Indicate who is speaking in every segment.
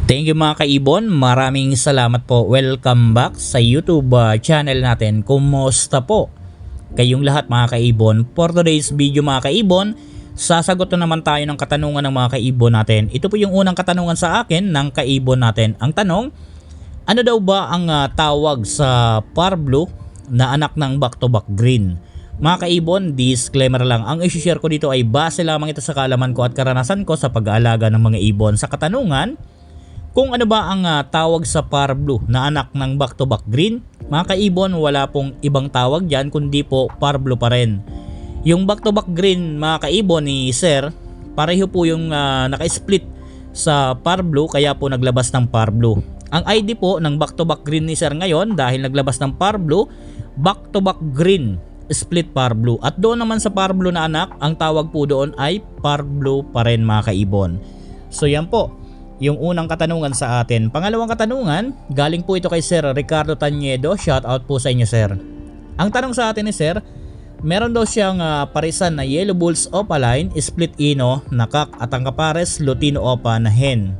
Speaker 1: Thank you mga kaibon, maraming salamat po. Welcome back sa YouTube channel natin. Kumusta po kayong lahat mga kaibon? For today's video mga kaibon, sasagot na naman tayo ng katanungan ng mga kaibon natin. Ito po yung unang katanungan sa akin ng kaibon natin. Ang tanong, ano daw ba ang tawag sa Parblo na anak ng back-to-back green? Mga kaibon, disclaimer lang, ang isi-share ko dito ay base lamang ito sa kaalaman ko at karanasan ko sa pag-aalaga ng mga ibon. Sa katanungan, kung ano ba ang tawag sa Parblo na anak ng back-to-back green, mga kaibon, wala pong ibang tawag dyan kundi po Parblo pa rin. Yung back-to-back green mga kaibon ni Sir, pareho po yung naka-split sa Parblo kaya po naglabas ng Parblo. Ang ID po ng back-to-back green ni Sir ngayon dahil naglabas ng Parblo, back-to-back green split Parblo. At doon naman sa Parblo na anak, ang tawag po doon ay Parblo pa rin mga kaibon. So yan po yung unang katanungan sa atin. Pangalawang katanungan, galing po ito kay Sir Ricardo Taniedo. Shout out po sa inyo Sir. Ang tanong sa atin ni Sir, meron daw siyang parisan na Yellow Bulls Opaline, split ino, nakak at ang kapares Lutino Opa na hen.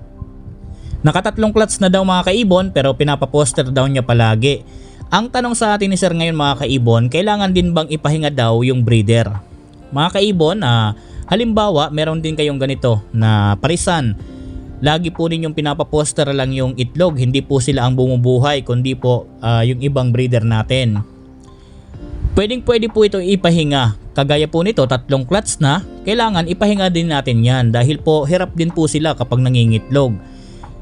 Speaker 1: Nakatatlong clutch na daw mga kaibon pero pinapaposter daw niya palagi. Ang tanong sa atin ni Sir ngayon mga kaibon, kailangan din bang ipahinga daw yung breeder? Mga kaibon, halimbawa meron din kayong ganito na parisan. Lagi po ninyong pinapaposter lang yung itlog, hindi po sila ang bumubuhay kundi po yung ibang breeder natin. Pwede po ito ipahinga. Kagaya po nito, tatlong clutch na, kailangan ipahinga din natin yan dahil po hirap din po sila kapag nangingitlog.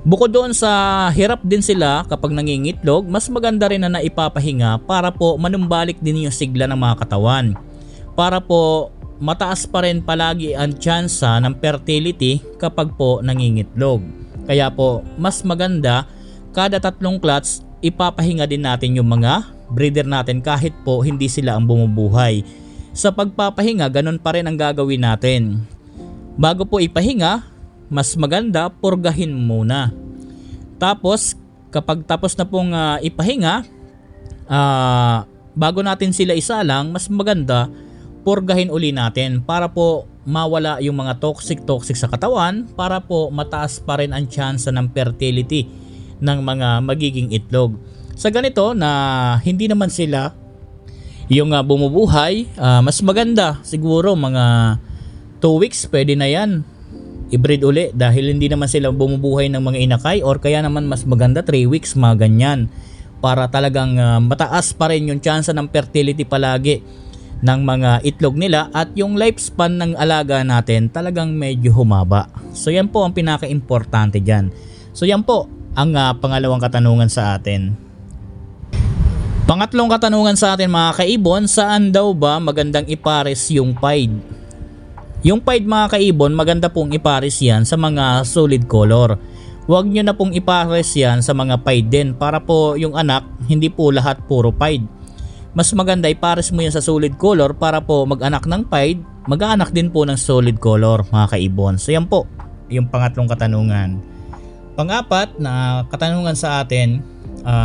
Speaker 1: Bukod doon sa hirap din sila kapag nangingitlog, mas maganda rin na naipapahinga para po manumbalik din yung sigla ng mga katawan. Para po mataas pa rin palagi ang tsansa ng fertility kapag po nangingitlog. Kaya po mas maganda kada tatlong clutch ipapahinga din natin yung mga breeder natin kahit po hindi sila ang bumubuhay. Sa pagpapahinga ganun pa rin ang gagawin natin. Bago po ipahinga, mas maganda purgahin muna. Tapos kapag tapos na pong ipahinga, bago natin sila isalang, mas maganda purgahin uli natin para po mawala yung mga toxic sa katawan para po mataas pa rin ang tsansa ng fertility ng mga magiging itlog. Sa ganito na hindi naman sila yung bumubuhay, mas maganda siguro mga 2 weeks pwede na yan i-breed uli dahil hindi naman sila bumubuhay ng mga inakay, or kaya naman mas maganda 3 weeks mga ganyan para talagang mataas pa rin yung tsansa ng fertility palagi ng mga itlog nila at yung lifespan ng alaga natin talagang medyo humaba. So yan po ang pinaka-importante dyan. So yan po ang pangalawang katanungan sa atin. Pangatlong katanungan sa atin mga kaibon, saan daw ba magandang ipares yung pied? Yung pied mga kaibon, maganda pong ipares yan sa mga solid color. Huwag nyo na pong ipares yan sa mga pied din para po yung anak hindi po lahat puro pied. Mas maganda ipares mo yan sa solid color para po mag-anak ng pied, mag-aanak din po ng solid color mga kaibon. So yan po yung pangatlong katanungan. Pang-apat na katanungan sa atin,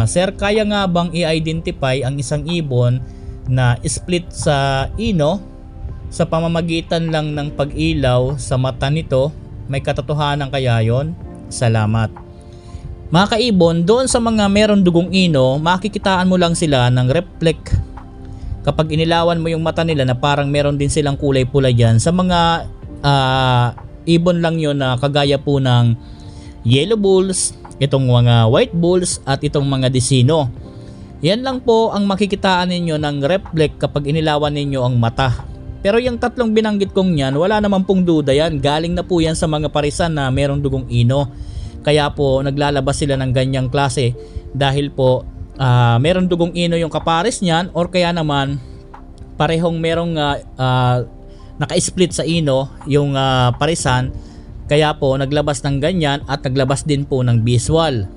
Speaker 1: Sir, kaya nga bang i-identify ang isang ibon na split sa ino sa pamamagitan lang ng pag-ilaw sa mata nito? May katotohanan kaya yon? Salamat. Mga kaibon, doon sa mga meron dugong ino, makikitaan mo lang sila ng reflect kapag inilawan mo yung mata nila na parang meron din silang kulay pula dyan. Sa mga ibon lang yon na kagaya po ng Yellow Bulls, itong mga White Bulls at itong mga Desino. Yan lang po ang makikitaan ninyo ng reflect kapag inilawan ninyo ang mata. Pero yung tatlong binanggit kong yan, wala naman pong duda yan. Galing na po yan sa mga parisan na merong dugong ino. Kaya po naglalabas sila ng ganyang klase dahil po meron dugong ino yung kapares niyan, or kaya naman parehong merong naka-split sa ino yung parisan, kaya po naglabas ng ganyan at naglabas din po ng visual.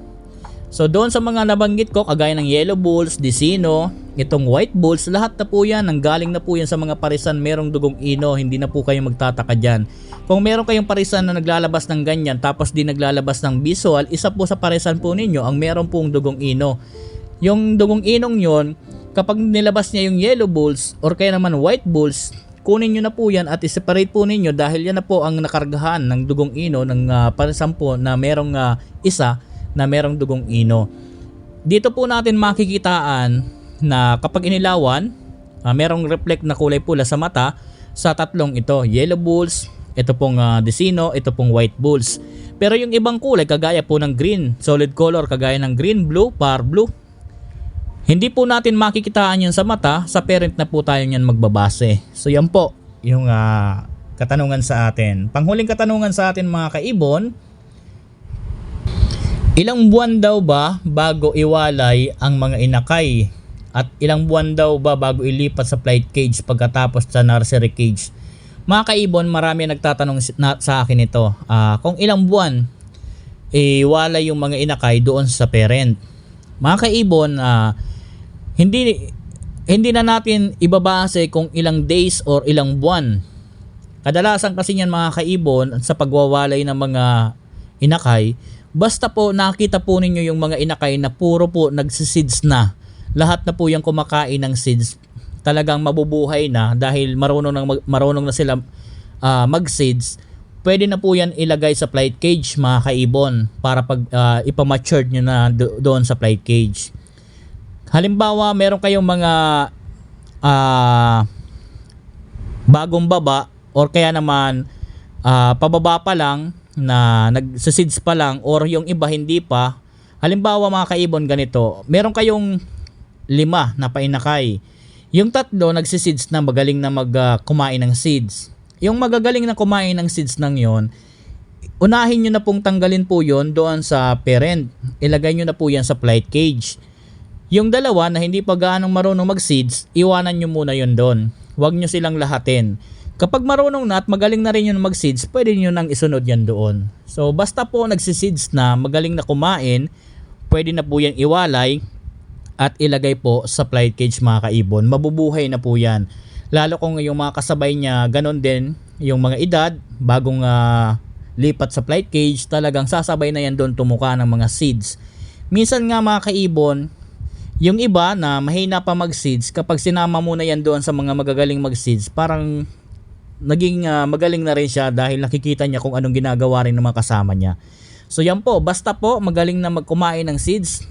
Speaker 1: So doon sa mga nabanggit ko kagaya ng Yellow Bulls, Desino, itong White Bulls, lahat na po yan, nanggaling na po yan sa mga parisan merong dugong ino. Hindi na po kayo magtataka dyan. Kung meron kayong parisan na naglalabas ng ganyan tapos di naglalabas ng visual, isa po sa parisan po ninyo ang meron pong dugong ino. Yung dugong inong yon, kapag nilabas niya yung Yellow Bulls or kaya naman White Bulls, kunin nyo na po yan at i-separate po ninyo dahil yan na po ang nakargahan ng dugong ino ng parisampo na merong isa na merong dugong ino. Dito po natin makikitaan na kapag inilawan, merong reflect na kulay pula sa mata sa tatlong ito, yellow bulls, ito pong Decino, ito pong white bulls. Pero yung ibang kulay kagaya po ng green, solid color kagaya ng green, blue, par blue, hindi po natin makikitaan yan sa mata, sa parent na po tayo yan magbabase. So yan po yung katanungan sa atin. Panghuling katanungan sa atin mga kaibon, ilang buwan daw ba bago iwalay ang mga inakay? At ilang buwan daw ba bago ilipat sa flight cage pagkatapos sa nursery cage? Mga kaibon, marami nagtatanong sa akin ito. Kung ilang buwan iwalay yung mga inakay doon sa parent. Mga kaibon, hindi na natin ibabase kung ilang days or ilang buwan. Kadalasan kasi yan mga kaibon sa pagwawalay ng mga inakay, basta po nakita po ninyo yung mga inakay na puro po nagsisids na. Lahat na po yung kumakain ng seeds, talagang mabubuhay na dahil marunong na sila mag-seeds. Pwede na po yan ilagay sa flight cage mga kaibon para pag ipamatured nyo na doon sa flight cage. Halimbawa, meron kayong mga bagong baba or kaya naman pababa pa lang na nagsiseeds pa lang or yung iba hindi pa. Halimbawa mga kaibon ganito, meron kayong 5 na painakay. Yung 3 nagsiseeds na magaling na kumain ng seeds. Yung magagaling na kumain ng seeds nang yon, unahin nyo na pong tanggalin po yon doon sa parent. Ilagay nyo na po yan sa flight cage. Yung 2 na hindi pa gaanong marunong mag-seeds, iwanan nyo muna yon doon. Huwag nyo silang lahatin. Kapag marunong na at magaling na rin yun mag-seeds, pwede nyo nang isunod yan doon. So basta po nagsiseeds na, magaling na kumain, pwede na po yan iwalay at ilagay po sa flight cage mga kaibon. Mabubuhay na po yan. Lalo kung yung mga kasabay niya ganon din, yung mga edad, bagong lipat sa flight cage, talagang sasabay na yan doon tumuka ng mga seeds. Minsan nga mga kaibon, yung iba na mahina pa mag-seeds, kapag sinama mo na yan doon sa mga magagaling mag-seeds, parang naging magaling na rin siya dahil nakikita niya kung anong ginagawa rin ng mga kasama niya. So yan po, basta po magaling na magkumain ng seeds,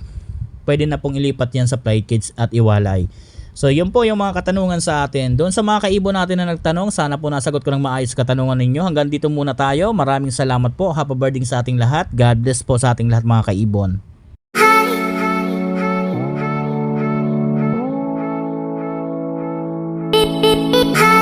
Speaker 1: pwede na pong ilipat yan sa flight cage at iwalay. So yun po yung mga katanungan sa atin. Doon sa mga kaibon natin na nagtanong, sana po nasagot ko ng maayos katanungan ninyo. Hanggang dito muna tayo. Maraming salamat po. Happy birthday sa ating lahat. God bless po sa ating lahat mga kaibon.
Speaker 2: Hi.